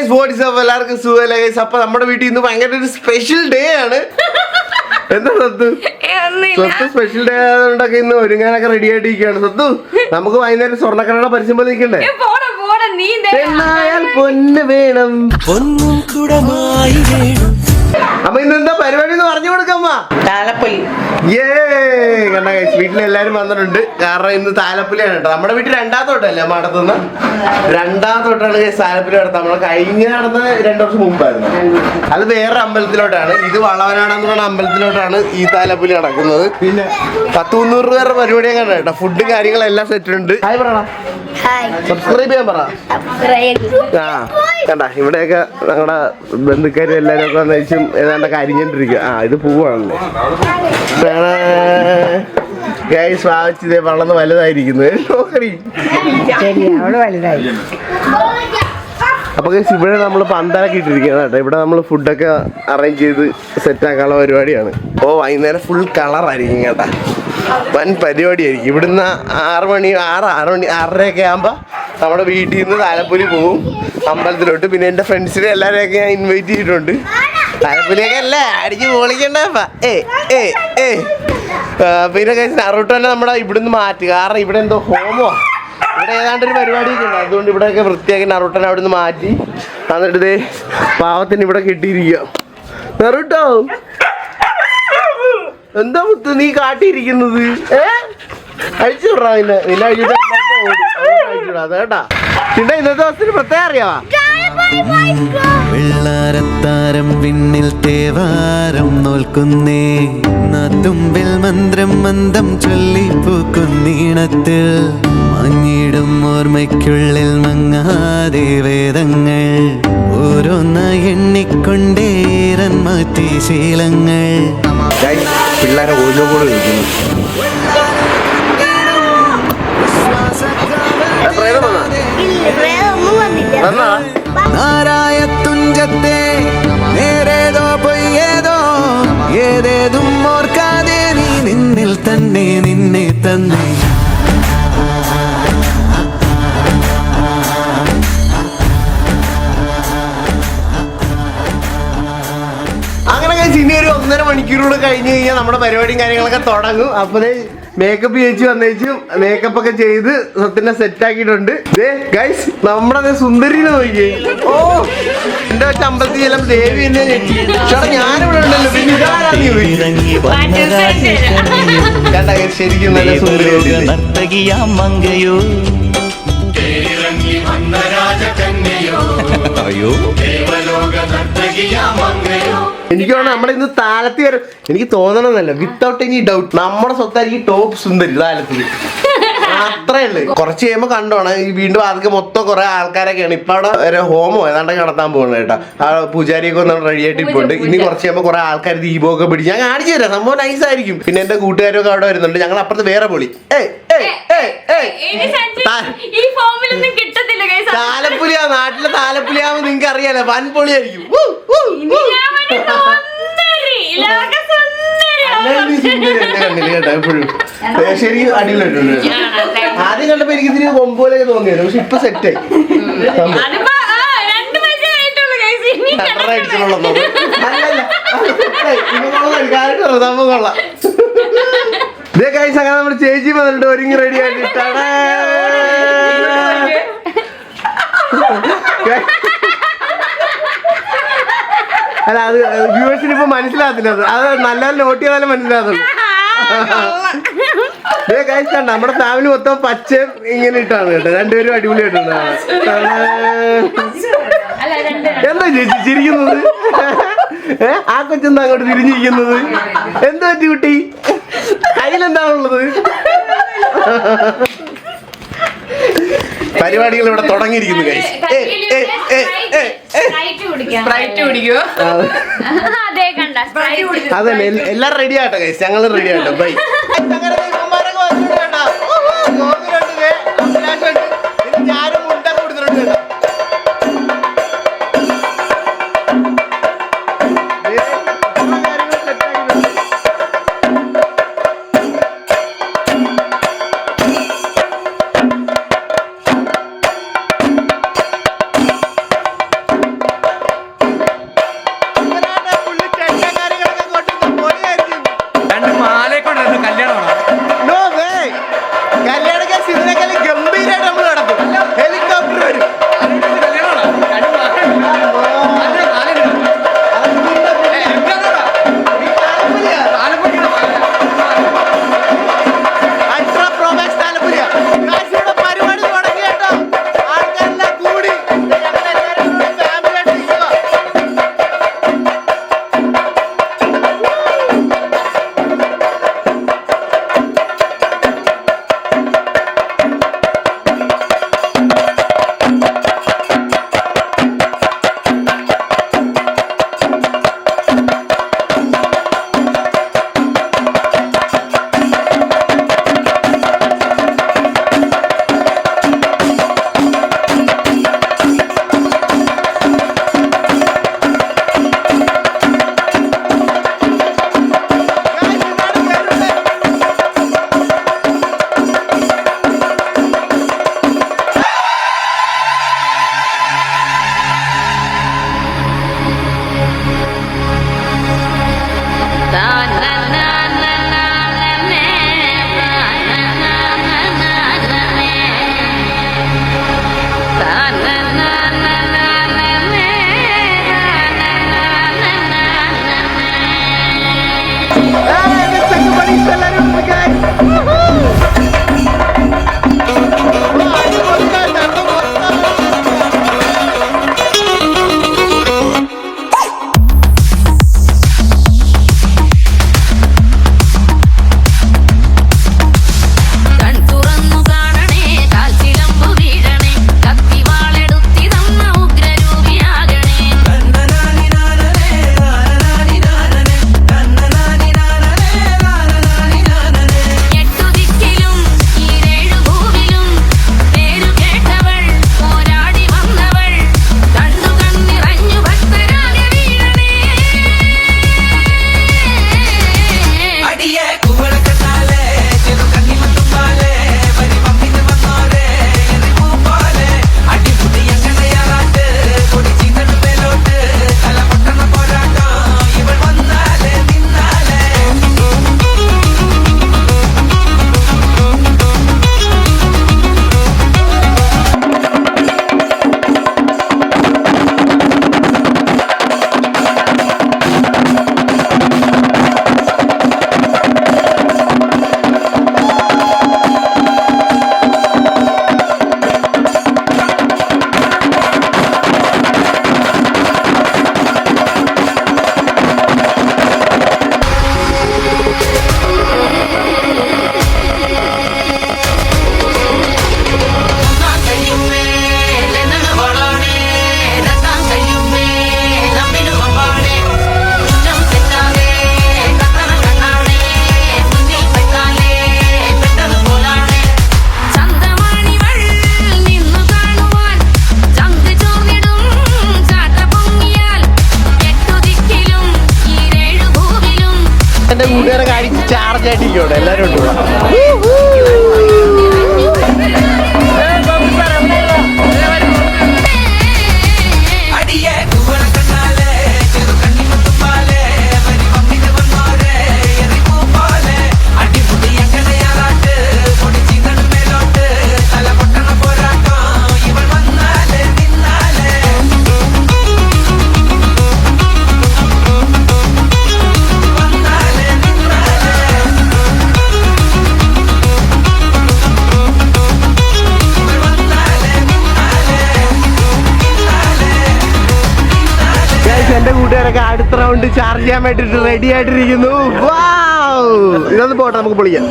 എല്ലാവർക്കും സുഖമല്ലേ ഗൈസ്? അപ്പൊ നമ്മുടെ വീട്ടിൽ ഇന്ന് ഭയങ്കര ഒരു സ്പെഷ്യൽ ഡേ ആണ്. എന്താ സത്തു സ്പെഷ്യൽ ഡേ ആയതുകൊണ്ടൊക്കെ ഇന്ന് ഒരുങ്ങാനൊക്കെ റെഡി ആയിട്ടിരിക്കുകയാണ്. സത്തു, നമുക്ക് വൈകുന്നേരം സ്വർണ്ണക്കടയുടെ പരസ്യം പോലെ നിൽക്കണ്ടേ? പൊന്ന് വേണം പൊന്നും കുടമായി വേണം. അപ്പൊ ഇന്നെന്താ പരിപാടി എന്ന് പറഞ്ഞു കൊടുക്കമ്മ? താലപ്പൊലി. കണ്ട ഗൈസ്, വീട്ടിലെല്ലാരും വന്നിട്ടുണ്ട്. കാരണം ഇന്ന് താലപ്പൊലിയാണ് കേട്ടോ. നമ്മുടെ വീട്ടിൽ രണ്ടാമത്തോട്ടല്ലേ അമ്മ നടത്തുന്ന? രണ്ടാമത്തോട്ടാണ് ഗൈസ് താലപ്പൊലി നടത്തുന്നത്. നമ്മള് കഴിഞ്ഞ നടന്ന 2 വർഷം മുമ്പായിരുന്നു. അത് വേറെ അമ്പലത്തിലോട്ടാണ്. ഇത് വളവനാടെന്ന് പറഞ്ഞ അമ്പലത്തിലോട്ടാണ് ഈ താലപ്പൊലി നടക്കുന്നത്. പിന്നെ 100-300 രൂപയുടെ പരിപാടിയൊക്കെ ഉണ്ട് കേട്ടോ. ഫുഡ് കാര്യങ്ങളെല്ലാം സെറ്റ് ഉണ്ട്. ഹായ് പറ, സബ്സ്ക്രൈബ് ചെയ്യാൻ പറ. ആ കണ്ട, ഇവിടെയൊക്കെ ഞങ്ങളുടെ ബന്ധുക്കാരും എല്ലാരും ഒക്കെ വന്നേച്ചും ഏതാണ്ടൊക്കെ അരിഞ്ഞോണ്ടിരിക്കുക. ഇത് പൂവാണല്ലേ ഗൈസ്. വാങ്ങിച്ചതേ വളർന്ന് വലുതായിരിക്കുന്നത്. അപ്പൊ ഗൈസ്, ഇവിടെ നമ്മൾ പന്തലൊക്കെ ഇട്ടിരിക്കുകയാണ് കേട്ടോ. ഇവിടെ നമ്മൾ ഫുഡൊക്കെ അറേഞ്ച് ചെയ്ത് സെറ്റ് ആക്കാനുള്ള പരിപാടിയാണ്. വൈകുന്നേരം ഫുൾ കളറായിരിക്കും കേട്ടാ. വൻ പരിപാടിയായിരിക്കും. ഇവിടുന്ന് 6 മണി 6:30 ആകുമ്പോ നമ്മുടെ വീട്ടിൽ നിന്ന് താലപ്പൊലി പോവും അമ്പലത്തിലോട്ട്. പിന്നെ എൻ്റെ ഫ്രണ്ട്സിനെ എല്ലാവരെയൊക്കെ ഞാൻ ഇൻവൈറ്റ് ചെയ്തിട്ടുണ്ട്. താലപ്പൊലിയൊക്കെ അല്ലേ അടിച്ച് പൊളിക്കണ്ടപ്പ. പിന്നെ നറുട്ടനെ നമ്മുടെ ഇവിടുന്ന് മാറ്റി. കാരണം ഇവിടെ എന്തോ ഹോമോ, ഇവിടെ ഏതാണ്ടൊരു പരിപാടിയൊക്കെ ഉണ്ട്. അതുകൊണ്ട് ഇവിടെയൊക്കെ വൃത്തിയാക്കി നറുട്ടനെ അവിടെ നിന്ന് മാറ്റി എന്നിട്ട് പാവത്തിന് ഇവിടെ കെട്ടിയിരിക്കുക. നറുട്ടോ, എന്താ മുത്ത് നീ കാട്ടിയിരിക്കുന്നത്? അഴിച്ചു വിടാ നിന്നെ അഴിച്ചിട്ട് അഴിച്ചുവിടാ. അത് കേട്ടാ. പിന്നെ ഇന്നത്തെ ദിവസത്തിന് പ്രത്യേകം അറിയാവാ? വെള്ളാരത്താരം വിണ്ണിൽ തേവാരം നോൽക്കുന്നേ, തുമ്പിൽ മന്ത്രം മന്ദം ചൊല്ലിപ്പൂക്കുന്നീണത്തിൽ മങ്ങിടും ഓർമ്മയ്ക്കുള്ളിൽ മങ്ങാതെ വേദങ്ങൾ ഓരോന്നായി എണ്ണിക്കൊണ്ടേരൻ മാറ്റി ശീലങ്ങൾ. പിള്ളേരെ ഓരോ കൂടെ വിളിക്കുന്നു. നാരായ തുഞ്ചത്തെ നേരേതോ പൊയ്യേതോ ഏതേതും ഓർക്കാതെ നീ നിന്നിൽ തന്നെ നിന്നെ തന്നെ. ഇനി ഒരു 1.5 മണിക്കൂറൂടെ കഴിഞ്ഞ് കഴിഞ്ഞാൽ നമ്മുടെ പരിപാടിയും കാര്യങ്ങളൊക്കെ തുടങ്ങും. അപ്പോഴേ മേക്കപ്പ് ചേച്ചി വന്നേച്ചും മേക്കപ്പ് ഒക്കെ ചെയ്ത് സത്യനെ സെറ്റ് ആക്കിയിട്ടുണ്ട്. ഗൈസ്, നമ്മുടെ സുന്ദരിനെ നോക്കിയേ. എന്റെ വെച്ച അമ്പലത്തിൽ ചെല്ലും ദേവി എന്നെ ഞെട്ടി. ചേട്ടാ ഞാനിവിടെ ഉണ്ടല്ലോ, പിന്നെ ഇതാരാന്ന് കേട്ടാ. ശരിക്കും നല്ല സുന്ദരി. എനിക്ക് തോന്നുന്നു നമ്മുടെ ഇന്ന് താലത്തി വരും. എനിക്ക് തോന്നണമെന്നല്ല, വിത്തൗട്ട് എനി ഡൗട്ട് നമ്മുടെ സ്വത്തായിരിക്കും ടോപ്പ് സുന്ദരി താലത്തിൽ. അത്രേ ഉള്ളു. കുറച്ച് കഴിയുമ്പോ കണ്ടോണം ഈ വീണ്ടും അതൊക്കെ മൊത്തം കുറെ ആൾക്കാരൊക്കെയാണ്. ഇപ്പൊ അവിടെ ഒരു ഹോമോ ഏതാണ്ടൊക്കെ നടത്താൻ പോകുന്നത് കേട്ടോ. ആ പൂജാരിയൊക്കെ ഒന്ന് റെഡി ആയിട്ട് ഇപ്പൊ ഉണ്ട്. ഇനി കുറച്ച് കഴിയുമ്പോ കുറെ ആൾക്കാർ ദീപമൊക്കെ പിടിച്ച് ഞാൻ കാണിച്ചു തരാം. സംഭവം നൈസ് ആയിരിക്കും. പിന്നെ എന്റെ കൂട്ടുകാരൊക്കെ അവിടെ വരുന്നുണ്ട്. ഞങ്ങൾ അപ്പുറത്ത് വേറെ പൊളി താലപ്പൊലിയാ. നാട്ടിലെ താലപ്പൊലിയാവുമ്പോ നിങ്ങക്ക് അറിയാലോ, വൻ പൊളിയായിരിക്കും. എപ്പോഴും ശരിക്കും അടിപൊളിയായിട്ടുണ്ട്. ആദ്യം കണ്ടപ്പോ എനിക്ക് ഇതിന് കൊമ്പോലൊക്കെ തോന്നിയായിരുന്നു. പക്ഷെ ഇപ്പൊ സെറ്റായി. കൊള്ളാം. ഇതേ കഴിച്ച് അങ്ങനെ നമ്മുടെ ചേച്ചി വന്നിട്ട് ഒരുങ്ങി റെഡി ആയിട്ടാണ്. അല്ല, അത് വ്യൂവേഴ്സിന് ഇപ്പൊ മനസ്സിലാകത്തില്ല. അത് നല്ല നോട്ട് ചെയ്താലും മനസ്സിലാകത്തുള്ളൂ. ഇതേ കഴിച്ചണ്ട നമ്മുടെ ഫാമിലി മൊത്തം പച്ച ഇങ്ങനെ ഇട്ടാണ് കേട്ടോ. രണ്ടുപേരും അടിപൊളിയായിട്ടുണ്ട്. എന്താ ചേച്ചി ചിരിക്കുന്നത്? ആ കൊച്ചെന്താ അങ്ങോട്ട് തിരിഞ്ഞിരിക്കുന്നത്? എന്താ പറ്റി കുട്ടി? കയ്യിലെന്താണുള്ളത്? പരിപാടികൾ ഇവിടെ തുടങ്ങിയിരിക്കുന്നു. അതന്നെ, എല്ലാരും റെഡി ആട്ടോ ഗൈസ്. ഞങ്ങൾ റെഡി ആട്ടോ. ബൈ. ഞാനും മുട്ടൊക്കെ കൊടുത്തിട്ടുണ്ട്. ആയിട്ടിരിക്കോട്ടെ എല്ലാരും ഉണ്ട് എന്റെ കൂട്ടുകാരൊക്കെ അടുത്ത റൗണ്ട് ചാർജ് ചെയ്യാൻ വേണ്ടിട്ട് റെഡി ആയിട്ടിരിക്കുന്നു. ഇതൊന്ന് പോട്ടെ, നമുക്ക് പൊളിക്കാം.